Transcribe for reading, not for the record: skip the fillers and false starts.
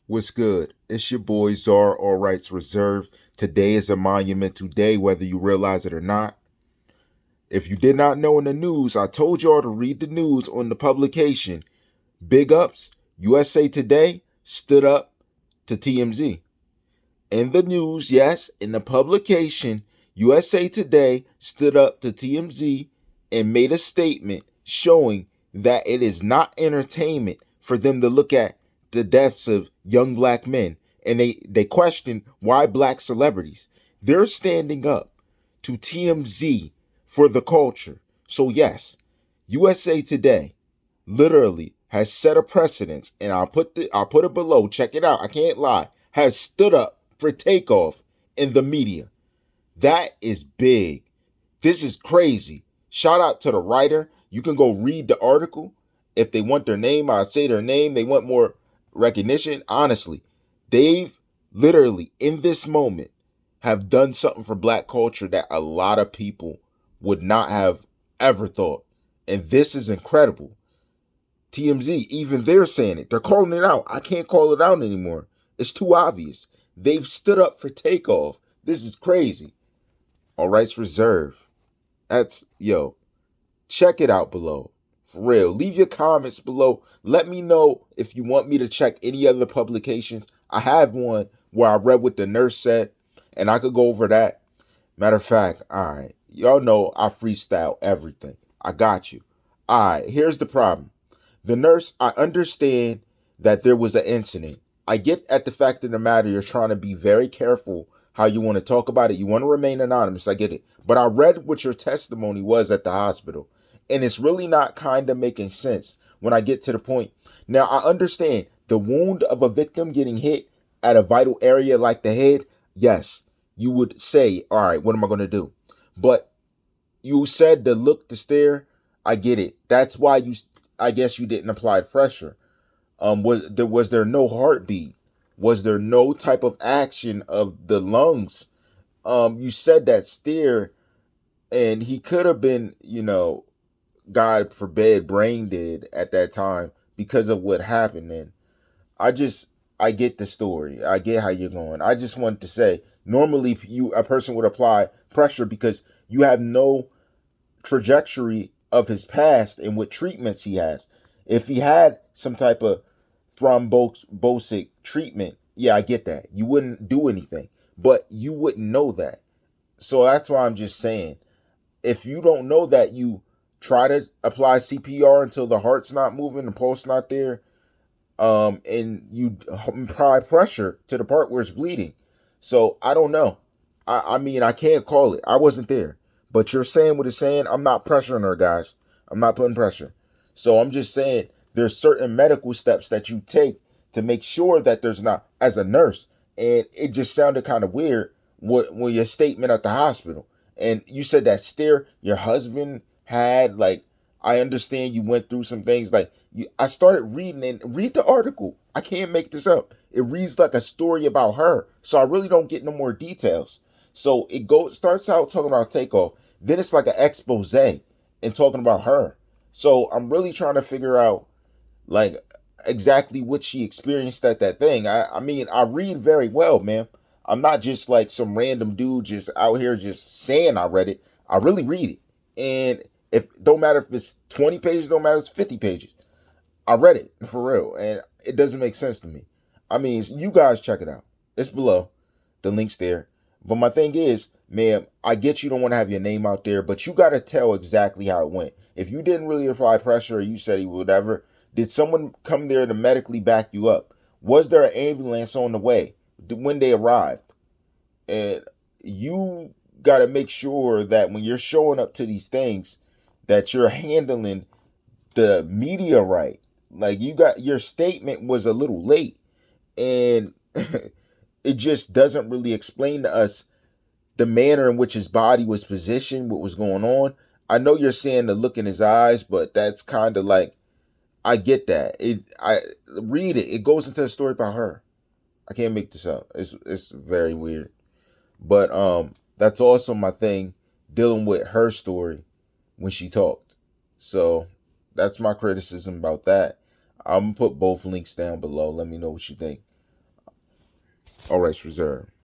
What's good? It's your boy Czar, all rights reserved. Today is a monumental day, whether you realize it or not. If you did not know in the news, I told y'all to read the news on the publication. Big ups, USA Today stood up to TMZ. In the news, yes, in the publication, USA Today stood up to TMZ and made a statement showing that it is not entertainment for them to look at the deaths of young black men. And they question why black celebrities. They're standing up to TMZ for the culture. So yes, USA Today literally has set a precedence, and I'll put it below. Check it out. I can't lie. Has stood up for Takeoff in the media. That is big. This is crazy. Shout out to the writer. You can go read the article. If they want their name, I'll say their name. They want more recognition. Honestly, they've literally, in this moment, have done something for black culture that a lot of people would not have ever thought. And this is incredible. TMZ, even they're saying it. They're calling it out. I can't call it out anymore. It's too obvious. They've stood up for Takeoff. This is crazy. All rights reserved. Check it out below. For real. Leave your comments below. Let me know if you want me to check any other publications. I have one where I read what the nurse said, and I could go over that. Matter of fact, all right. Y'all know I freestyle everything. I got you. All right, here's the problem. The nurse, I understand that there was an incident. I get at the fact of the matter, you're trying to be very careful how you want to talk about it. You want to remain anonymous. I get it. But I read what your testimony was at the hospital, and it's really not kind of making sense when I get to the point. Now, I understand the wound of a victim getting hit at a vital area like the head. Yes, you would say, all right, what am I going to do? But you said to look, to stare. I get it. That's why I guess you didn't apply pressure. Was there no heartbeat? Was there no type of action of the lungs? You said that stare, and he could have been, God forbid, brain dead at that time because of what happened. And I get the story. I get how you're going. I just wanted to say, normally a person would apply pressure because you have no trajectory of his past and what treatments he has. If he had some type of thrombosis treatment, yeah, I get that. You wouldn't do anything, but you wouldn't know that. So that's why I'm just saying, if you don't know that, you try to apply CPR until the heart's not moving, the pulse not there, and you apply pressure to the part where it's bleeding. So I don't know. I mean, I can't call it. I wasn't there. But you're saying what it's saying. I'm not pressuring her, guys. I'm not putting pressure. So I'm just saying there's certain medical steps that you take to make sure that there's not, as a nurse. And it just sounded kind of weird when your statement at the hospital. And you said that stare your husband had, like, I understand you went through some things. Like, I started reading, and read the article. I can't make this up. It reads like a story about her. So I really don't get no more details. So it starts out talking about Takeoff. Then it's like an expose and talking about her. So I'm really trying to figure out, like, exactly what she experienced at that thing. I mean, I read very well, man. I'm not just like some random dude just out here just saying I read it. I really read it. And if don't matter if it's 20 pages, don't matter if it's 50 pages. I read it for real, and it doesn't make sense to me. I mean, you guys check it out. It's below. The link's there. But my thing is, ma'am, I get you don't want to have your name out there, but you got to tell exactly how it went. If you didn't really apply pressure, or you said whatever, did someone come there to medically back you up? Was there an ambulance on the way when they arrived? And you got to make sure that when you're showing up to these things, that you're handling the media right. Like, your statement was a little late, and it just doesn't really explain to us the manner in which his body was positioned, what was going on. I know you're saying the look in his eyes, but that's kind of like, I get that. I read it. It goes into a story about her. I can't make this up. It's very weird. But that's also my thing, dealing with her story when she talked. So that's my criticism about that. I'm gonna put both links down below. Let me know what you think. All rights reserved.